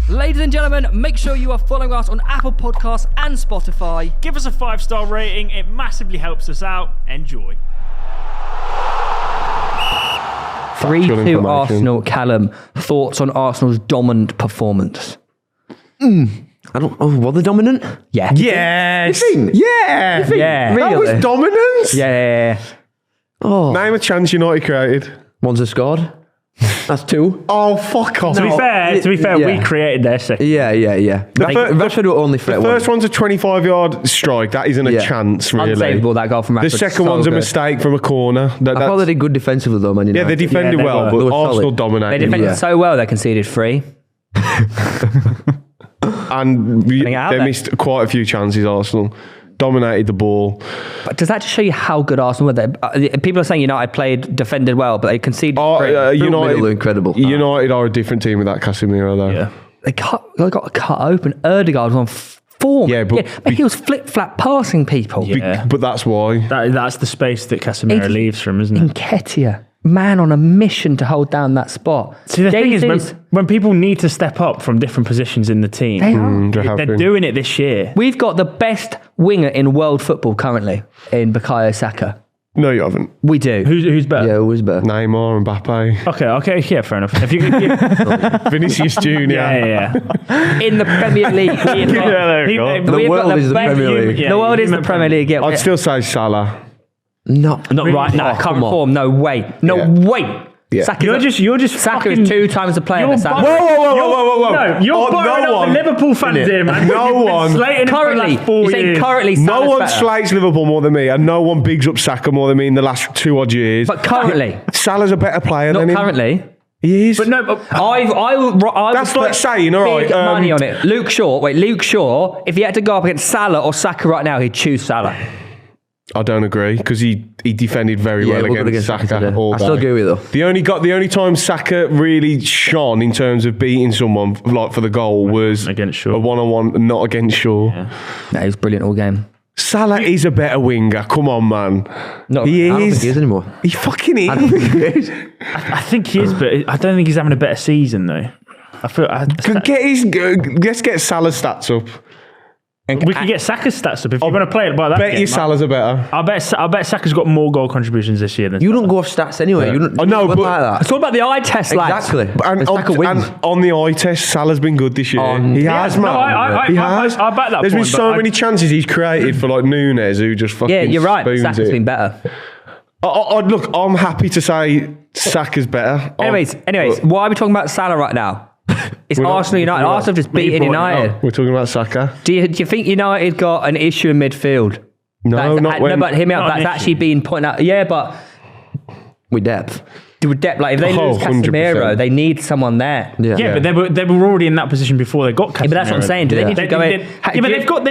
Ladies and gentlemen, make sure you are following us on Apple Podcasts and Spotify. Give us a 5-star rating. It massively helps us out. Enjoy. 3-2 Arsenal. Callum, thoughts on Arsenal's dominant performance? I don't. Oh, were they dominant? Yeah. Yes. You think? Yeah. Yeah. That was Really? dominance. Yeah. Oh, Name a chance United created. one's a scored. That's 2. Oh, fuck off. To be fair, yeah. we created their second. Yeah. Rashford were only threat. The first one's a 25-yard strike. That isn't a chance, really. Unsavable, that goal from Rashford. The second one's a mistake from a corner. I thought they did good defensively though, Man United. Yeah, they defended they well, were. but They were Arsenal solid. They dominated. defended so well they conceded 3. And Getting out they there. missed quite a few chances, Arsenal. Dominated the ball. But does that just show you how good Arsenal were? People are saying United defended well, but they conceded 3. Middle are incredible. United are a different team with that Casemiro, though. Yeah. They got cut open. Erdegaard was on form. Yeah, but he was flip-flap passing people. Yeah. But that's why. That's the space that Casemiro leaves from, isn't it? Nketiah, man on a mission to hold down that spot. See, the thing is, Jesus, when people need to step up from different positions in the team, they are. they're doing it this year. We've got the best winger in world football currently in Bukayo Saka. No, you haven't. We do. Who's better? Yeah, always better. Neymar, Mbappe, Okay, yeah, fair enough. If you, Vinicius Junior. yeah. In the Premier League. There we go. The world is the Premier League. The world is the Premier League. Yeah, I'd still say Salah. not right now. come Current on. form. No way. No Yeah. way. Yeah. You're just Saka fucking, is 2 times the player You're than Saka. Whoa. No, you're buttering up the Liverpool fans here, man. No one. Slating him for the Currently, last 4 you're saying years. currently No Salah's one better. slates Liverpool more than me, and no one bigs up Saka more than me in the last 2 odd years. But currently, Salah's a better player not than him. currently. He is. But no, but I That's would like put saying, all right, big money on it. Luke Shaw, if he had to go up against Salah or Saka right now, he'd choose Salah. I don't agree because he defended very well we're good against Saka Saka today. all I day. still agree with you though. The only time Saka really shone in terms of beating someone like for the goal was Against Shaw. a one-on-one, not against Shaw. Yeah. No, he was brilliant all game. Salah is a better winger. Come on, man. Not He I don't is. think he is anymore. He fucking is. I don't think he is. I think he is, but I don't think he's having a better season though. Let's get Salah's stats up. we could get Saka's stats up if you want to play it by that. Bet game, you Salah's are better. I bet Saka's got more goal contributions this year than You don't go off stats anyway. You don't, I know, you don't but- like that. It's all about the eye test, lads. Exactly. And Saka wins. on the eye test, Salah's been good this year. He has, no, man. He has. I bet that There's been point, so but many chances he's created for like Nunes, who just fucking Yeah, you're right. spoons Saka's it. been better. Look, I'm happy to say Saka's better. Anyways, But why are we talking about Salah right now? It's we're not- Arsenal United. we're not- Arsenal have just but you beaten brought it United. up. we're talking about Saka. Do you think United got an issue in midfield? No, not when. No, but hear me out. Not an That's issue. actually been pointed out. Yeah, but With depth. with depth, like if they lose 100%. Casemiro, they need someone there. Yeah, but they were already in that position before they got Casemiro. Yeah, but that's what I'm saying. Do they need to go in?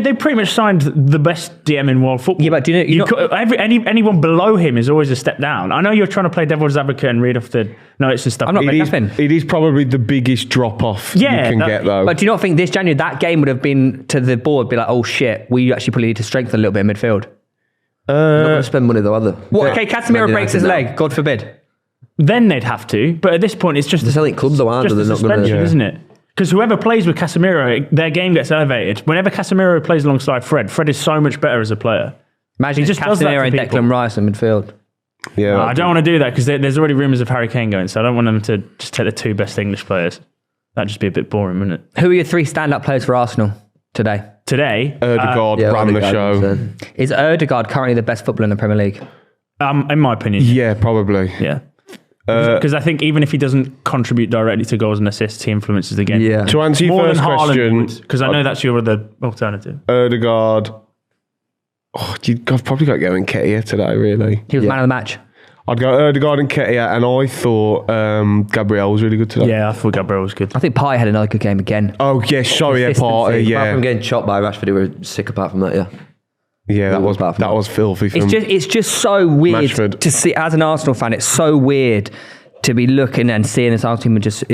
They've pretty much signed the best DM in world football. Yeah, but do you know- anyone below him is always a step down. I know you're trying to play devil's advocate and read off the notes and stuff. I'm not making nothing. It is probably the biggest drop off Yeah, you can that- get though. But do you not think this January that game would have been to the board be like, oh shit, we actually probably need to strengthen a little bit in midfield? They're not going to spend money though, are they? What? Okay, Casemiro Man breaks his United leg. God forbid. Then they'd have to, but at this point, it's just They're selling clubs though, aren't just they? a They're not going suspension, to. isn't it? Because whoever plays with Casemiro, their game gets elevated. Whenever Casemiro plays alongside Fred is so much better as a player. Imagine He just just does that Casemiro to and people. Declan Rice in midfield. yeah, I don't want to do that because there's already rumours of Harry Kane going, so I don't want them to just take the 2 best English players. That'd just be a bit boring, wouldn't it? Who are your 3 stand-up players for Arsenal today? Today, Erdegaard ran the show. Is Erdegaard currently the best footballer in the Premier League? in my opinion, Yeah, probably. yeah. Because I think even if he doesn't contribute directly to goals and assists, he influences the game. Yeah. To answer your More first than question, because I know that's your other alternative. Erdegaard. I've probably got to go Nketiah today, really. He was man of the match. I'd go Erdegaard and Nketiah, and I thought Gabriel was really good today. Yeah, I thought Gabriel was good. I think Pai had another good game again. Oh, yeah, sorry, Consistency. Party, Apart yeah. from getting chopped by Rashford, who were sick apart from that, yeah. Yeah, that was apart from filthy from It's just so weird Rashford. to see, as an Arsenal fan, it's so weird to be looking and seeing this Arsenal team and just,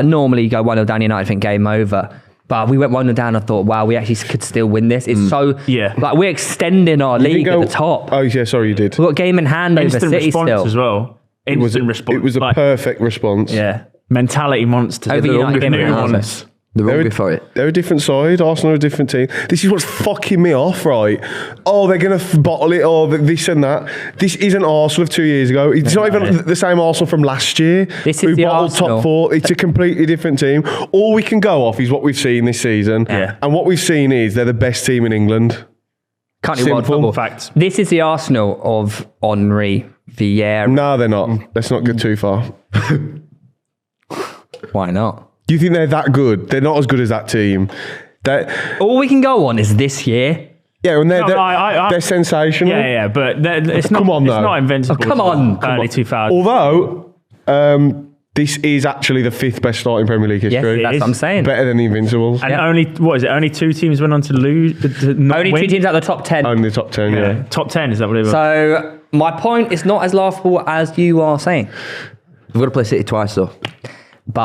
normally you go 1-0 down United, I think game over. But we went 1-0 down and thought, wow, we actually could still win this. It's so, like we're extending our league at the top. Oh, yeah, sorry, you did. We've got game in hand over Instant City response still. as well. Instant response. It was a perfect response. Yeah. Mentality monsters. Over They're United all game new in hand. ones. They're hungry for it. They're a different side. Arsenal are a different team. This is what's fucking me off, right? Oh, they're going to bottle it, or this and that. This isn't Arsenal of 2 years ago. It's not even the same Arsenal from last year. This is the bottled Arsenal. top 4. It's a completely different team. All we can go off is what we've seen this season. Yeah. And what we've seen is they're the best team in England. Country world Simple. football. Facts. This is the Arsenal of Henry, Vieira. No, they're not. Let's not get too far. Why not? Do you think they're that good? They're not as good as that team. All we can go on is this year. Yeah, and I- they're sensational. Yeah, but it's not. Come on, it's though. not invincible. Oh, come on. Early 2000s. Although, this is actually the 5th best start in Premier League Yes, history. that's is. what I'm saying. Better than the Invincibles. And only 2 teams went on to lose. To not Only win? 2 teams out of the top 10. Only the top 10, yeah. Top 10, is that what it was? So my point is not as laughable as you are saying. We've got to play City twice, though. But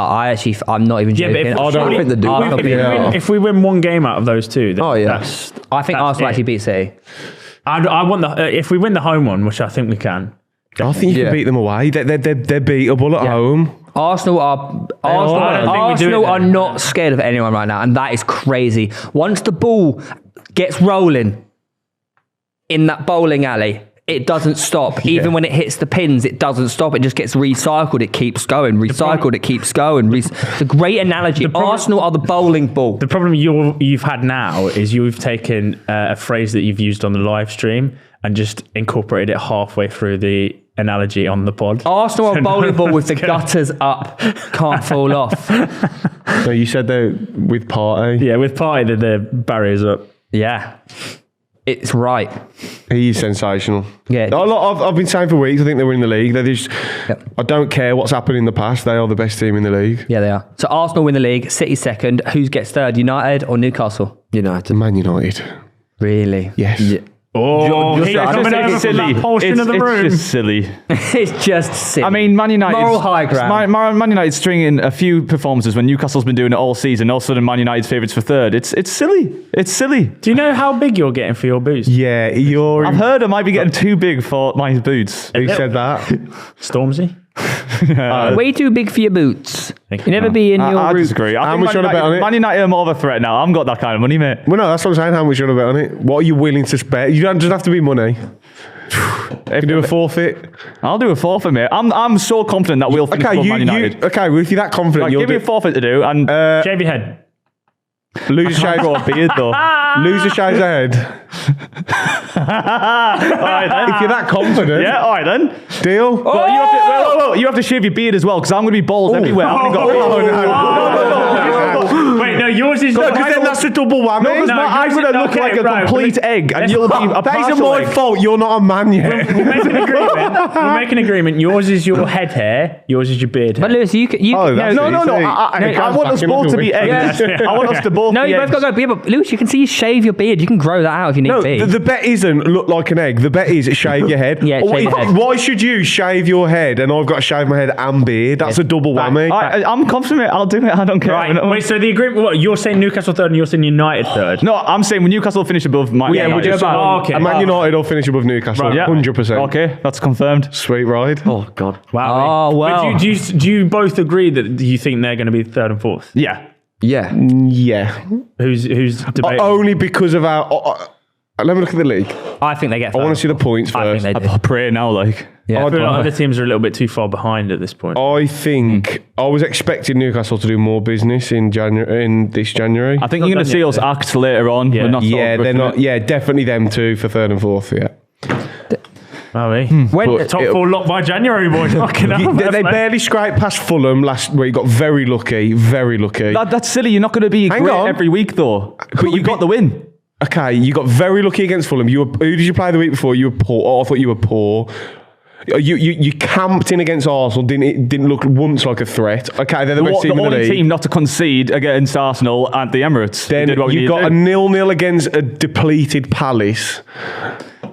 I'm not even yeah, joking. but I think they do. if we win one game out of those 2, then Oh, yeah. that's, I think that's Arsenal it. actually beat City. I want if we win the home one, which I think we can. I think you Yeah. can beat them away. They're beatable at home. Arsenal I don't think we do it are then. not scared of anyone right now, and that is crazy. Once the ball gets rolling in that bowling alley, it doesn't stop. Even when it hits the pins, it doesn't stop. It just gets recycled. It keeps going. Recycled. It keeps going. It's a great analogy. Arsenal are the bowling ball. The problem you've had now is you've taken a phrase that you've used on the live stream and just incorporated it halfway through the analogy on the pod. Arsenal are a bowling ball with the gutters up. Can't fall off. No, you said they're with Partey. Yeah, with Partey, the barriers up. Yeah. It's right. He's sensational. Yeah. I've been saying for weeks, I think they're winning the league. They're just, Yep. I don't care what's happened in the past. They are the best team in the league. Yeah, they are. So Arsenal win the league. City second. Who gets third? United or Newcastle? United. Man United. Really? Yes. Yeah. Oh, he's coming over from that portion of the room. It's just silly. It's just silly. I mean, Man United. Moral high ground. Man United stringing a few performances when Newcastle's been doing it all season. All of a sudden, Man United's favourites for third. It's silly. It's silly. Do you know how big you're getting for your boost? Yeah, you're. I've heard I might be getting too big for my boots. Who said that? Stormzy? Way too big for your boots. Thank You you. never be in your I route. disagree. I How think much you wanna bet on it? Man United are more of a threat now. I haven't got that kind of money, mate. Well, no, that's what I'm saying. How much you want to bet on it? What are you willing to spend? You don't just have to be money. You can do a forfeit. I'll do a forfeit, mate. I'm so confident that we'll finish Okay, above Man United. okay. Well, if you're that confident, Like, you'll give me do, a forfeit to do and Shave your head. lose a shave. grow a beard though. Lose a shave's head. All right then. If you're that confident, Yeah, all right then. deal. Well, you have to shave your beard as well because I'm going to be bald everywhere. I haven't got Wait, no, yours is Because then that's a double whammy. No, I'm yours going to is- look okay, like a right, complete egg and you'll be a That isn't partial my egg. fault. You're not a man yet. We'll make an agreement. We'll make an agreement. Yours is your head hair. Yours is your beard hair. But Lewis, you Oh, that's No. easy. I want us both to be eggs. Yeah. I want us to both no, be you both eggs. got to go. Yeah, but Lewis, you can see you shave your beard. You can grow that out if you need No, be. the bet isn't look like an egg. The bet is shave your head. Yeah, shave your head. Why should you shave your head and I've got to shave my head and beard? That's a double whammy. I'm confident, mate. I'll do it. I don't care. Right. Wait, so the agreement, what, you're saying Newcastle third and you're saying United third? No, I'm saying when Newcastle finish above Man Yeah, United. we're just okay. and Man United will finish above Newcastle. Right, Yeah. 100%. Okay, that's confirmed. Sweet ride. Oh, God. Wow. Oh, wow. But do you both agree that you think they're going to be third and fourth? Yeah. Yeah. Yeah. Who's debating? Only because of our. Let me look at the league. I think they get. I want to see the points I think first. they do. I pray now, like. Yeah. I feel like other teams are a little bit too far behind at this point. I think I was expecting Newcastle to do more business in this January. I think you're going to see us act later on. Yeah. We're not Yeah, sort of they're not. rushing it. Yeah, definitely them two for third and fourth. Yeah. Are we? When, Top four locked by January, boys. Fucking hell, They fair play. barely scraped past Fulham last week. Got very lucky. Very lucky. That's silly. You're not going to be Hang great on. every week, though. But you got the win. Okay, you got very lucky against Fulham. Who did you play the week before? You were poor. Oh, I thought you were poor. You camped in against Arsenal. Didn't look once like a threat. Okay, they're the best team in the only league. team not to concede against Arsenal at the Emirates. Then did what we you got a needed to do. 0-0 against a depleted Palace.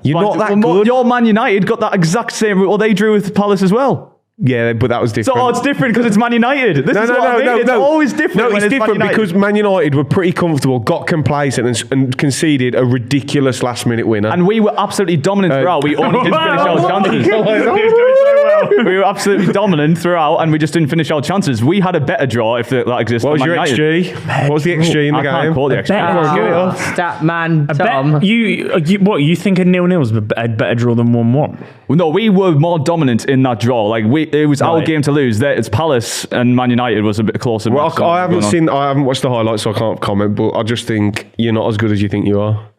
You're not that Well, good. Your Man United got that exact same route. Well, they drew with Palace as well. Yeah, but that was different. So it's different because it's Man United. This is what I mean. It's always different. No, when it's different Man United. because Man United were pretty comfortable, got complacent, and conceded a ridiculous last-minute winner. And we were absolutely dominant throughout. We only didn't finish our chances. It's going so well. We were absolutely dominant throughout, and we just didn't finish our chances. We had a better draw if that existed. What was your XG? What was the XG in the I game? can't call the XG. Get it up. Stat man, I Tom. bet you think a 0-0 is a better draw than 1-1? No, we were more dominant in that draw. Like it was our game to lose. It's Palace and Man United was a bit closer. Well, I haven't watched the highlights, so I can't comment. But I just think you're not as good as you think you are.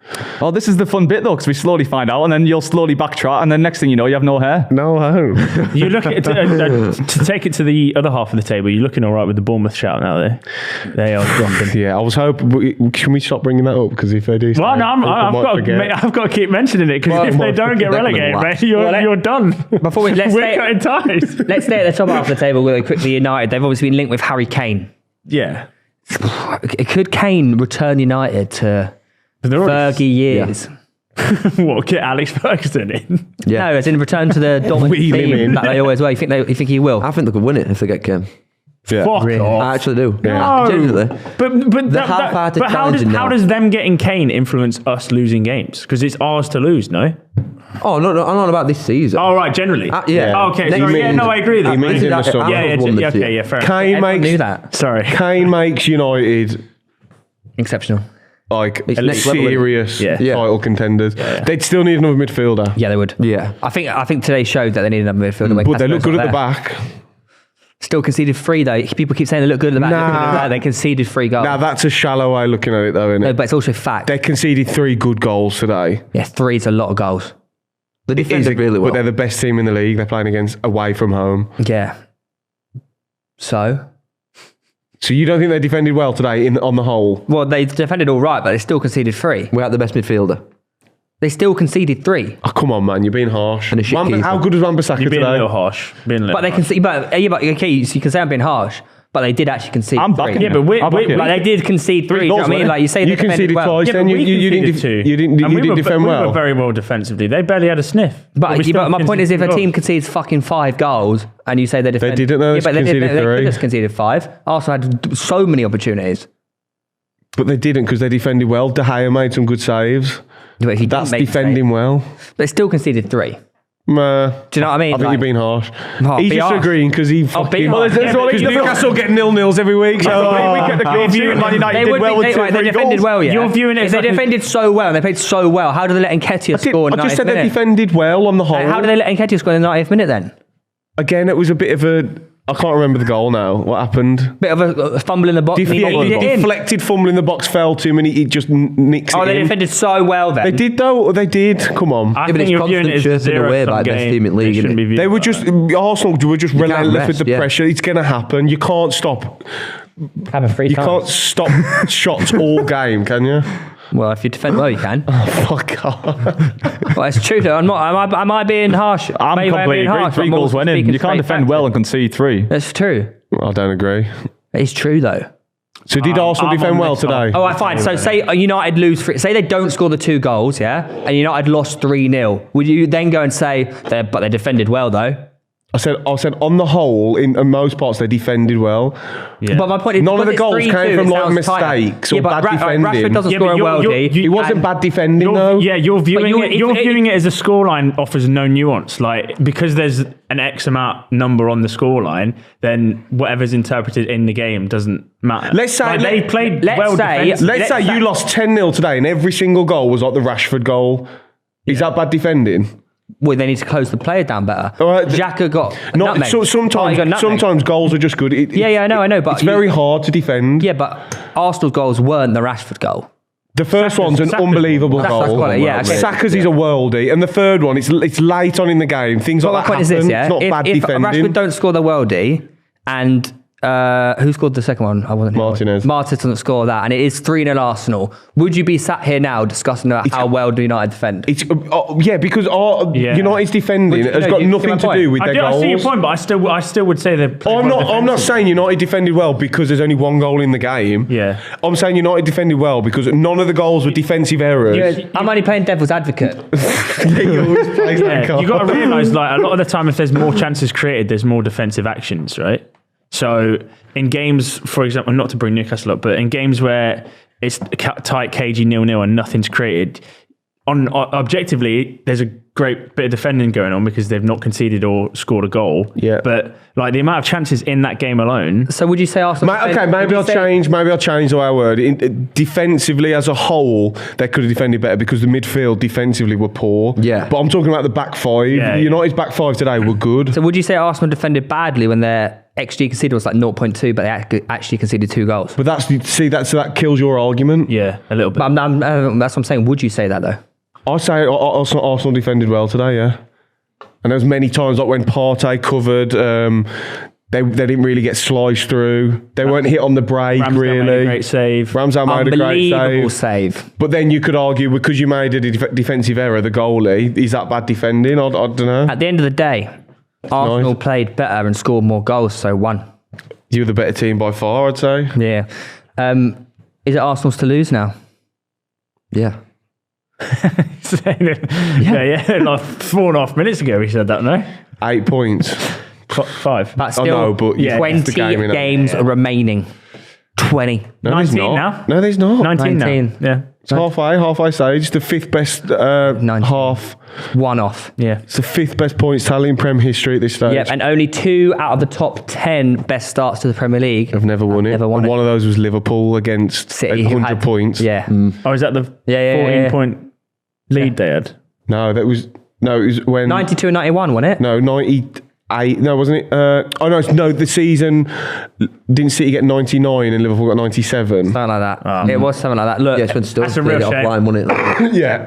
Oh, this is the fun bit though, because we slowly find out, and then you'll slowly backtrack, and then next thing you know, you have no hair. No, I don't. You look at to take it to the other half of the table. You're looking all right with the Bournemouth shout now. They are dropping. Yeah, I was hoping. Can we stop bringing that up? Because if they do, Well, no, I've got to keep mentioning it because if they don't get relegated, mate, you're done. Before we're cutting ties. Let's stay at the top half of the table really quickly. United, they've obviously been linked with Harry Kane. Yeah. Could Kane return United to Fergie years? Yeah. What, get Alex Ferguson in? Yeah. No, as in return to the dominant Wheel him team in. that they always were. You think he will? I think they could win it if they get Kane. Yeah. Fuck off. I actually do. No. Genuinely. But half-hearted how challenging now. does them getting Kane influence us losing games? Because it's ours to lose, no? Oh, no, I'm not about this season. Oh, right, generally. Yeah. Oh, okay, Next sorry. Yeah, season. no, I agree with that. He means in the summer. Yeah, Won this okay, year. yeah, fair enough. Kane Everyone makes knew that. Sorry. Kane makes United Exceptional. like It's next level, serious Yeah. title contenders. They'd still need another midfielder. Yeah, they would. Yeah. I think today showed that they needed another midfielder. when But they look Casper's good not at the there. back. Still conceded 3 though. People keep saying they look good at the back. Nah. Look good at the back. They conceded 3 goals. Now that's a shallow way of looking at it, though, isn't No, it? but it's also fact. They conceded 3 good goals today. Yeah, 3 is a lot of goals. They defended really well. But they're the best team in the league. They're playing against away from home. Yeah. So you don't think they defended well today on the whole? well, they defended all right, but they still conceded 3. We're at the best midfielder. They still conceded 3. Oh, come on, man. You're being harsh. And a shit keeper. How good was Wan-Bissaka You're being a today? little harsh. But they conceded. But okay, so you can say I'm being harsh, but they did actually concede. I'm 3. backing Yeah, you. but we I'm backing you. Like they did concede 3. Do you know what I goals, mean? wasn't Like you say, they You defended conceded well. twice, Yeah, then but you we didn't conceded 2. you And didn't defend we well. were very well defensively. They barely had a sniff. But we still my point is, if a conceded team goals. concedes fucking 5 goals and you say they defended, didn't, though. yeah, but They conceded they 3. just conceded 5. Arsenal had so many opportunities. But they didn't because they defended well. De Gea made some good saves. But if you That's didn't make defending well. They still conceded 3. Do Do you know what I mean? I think Like- you're being harsh. Oh, He's be just harsh. agreeing because he fucking... harsh. Yeah, Because Newcastle get 0-0s every week. So we get the goal view. Man United did well with they 2-3 defended goals. well, yeah. You're viewing it If as they like a- defended so well and they played so well, how do they let Nketiah score in the I just 90th said they minute? defended well on the whole. How do they let Nketiah score in the 90th minute then? Again, it was a bit of a... I can't remember the goal now. What happened? Bit of a fumble in the box. and he bobbled it in. Deflected fumble in the box, fell to him and he just nicks Oh, it they in. defended so well then. They did though. They did. Come on. I but think it's you're viewing constant it as chirping away 0-sum by the best game. team in league, It shouldn't isn't be it? viewed They were like just... that. Arsenal were just relentless rest, with the yeah. pressure. It's going to happen. You can't stop... Have a free You time. can't stop shots all game, can you? Well, if you defend well, you can. Fuck off. Well, it's true though. Am I being harsh? I'm Maybe completely being agree. harsh, 3 but I'm goals also went in. speaking You can't straight defend facts. well and concede 3. That's true. I don't agree. It's true though. So did Arsenal I'm defend on well this side. today? Oh, fine. So say United lose, say they don't score the 2 goals, yeah, and United lost 3-0. Would you then go and say, but they defended well though? I said on the whole, in most parts, they defended well. Yeah. But my point is, None of because the goals it's 3-2, came from it like sounds tighter. mistakes or Yeah, but bad defending. Rashford doesn't Yeah, score but a you're- worldie. It wasn't bad defending You're, though. yeah, you're viewing you- it. if- You're if- viewing it as a scoreline offers no nuance. Like because there's an X amount number on the scoreline, then whatever's interpreted in the game doesn't matter. Let's say- Like, they played let's well. say- defensively. Let's say you lost 10-0 today and every single goal was like the Rashford goal. Is that bad defending? Well, they need to close the player down better. All right, Xhaka got Not nutmegged. so, Oh, he got nutmegged. sometimes goals are just good. Yeah, I know, but it's very hard to defend. Yeah, but Arsenal's goals weren't the Rashford goal. The first one's an Saka's unbelievable That's goal. quality, yeah, okay. Saka's is a worldie, and the third one, it's late on in the game. Things But like my that point is happen. this, yeah. It's not bad If defending. Rashford don't score the worldie, and who scored the second one? I wasn't here. Martinez. Martinez doesn't score that, and it is 3-0 Arsenal. Would you be sat here now discussing about how well do United defend? It's yeah, because our United's defending has got you see nothing my to point? do with their I goals. see your point, but I still would say they're. I'm not saying United defended well because there's only 1 goal in the game. Yeah. I'm saying United defended well because none of the goals were defensive errors. I'm only playing devil's advocate. He always plays that Yeah, card. you got to realise, like a lot of the time, if there's more chances created, there's more defensive actions, right? So in games, for example, not to bring Newcastle up, but in games where it's tight, cagey 0-0 and nothing's created, objectively, there's a great bit of defending going on because they've not conceded or scored a goal. Yeah. But like the amount of chances in that game alone. So would you say Arsenal? Maybe I'll change the way I word it. Defensively as a whole, they could have defended better because the midfield defensively were poor. Yeah. But I'm talking about the back five. Yeah. United's back five today were good. So would you say Arsenal defended badly when their XG conceded was like 0.2, but they actually conceded 2 goals? But that kills your argument. Yeah, a little bit. But that's what I'm saying. Would you say that though? I say Arsenal defended well today, yeah. And there was many times like when Partey covered, they didn't really get sliced through. They weren't hit on the break, Ramsdale really. made a great save. Ramsdale made a great Unbelievable save. save. But then you could argue because you made a defensive error, the goalie, is that bad defending? I don't know. At the end of the day, Arsenal played better and scored more goals, so won. You're the better team by far, I'd say. Yeah. Is it Arsenal's to lose now? Yeah. yeah. Like 4.5 minutes ago, we said that, no? 8 points. 5. But I still, know, but 20 games remaining. 20. No, there's 19 not. now? No, there's not. 19 19. now. Yeah. It's halfway stage. It's the 5th best half. One off. Yeah. It's the 5th best points tally in Prem history at this stage. Yep, and only 2 out of the top 10 best starts to the Premier League I've never won it. Never won And it. one of those was Liverpool against City, who 100 had- points. Yeah. Oh, is that the Yeah, 14-point lead they had? No, it was when 92 and 91, wasn't it? No, 98. No, wasn't it? The season didn't City get 99 and Liverpool got 97. Something like that. It was something like that. Look, Yeah, it's when Stones That's a played real it shame. offline, wasn't it? Yeah.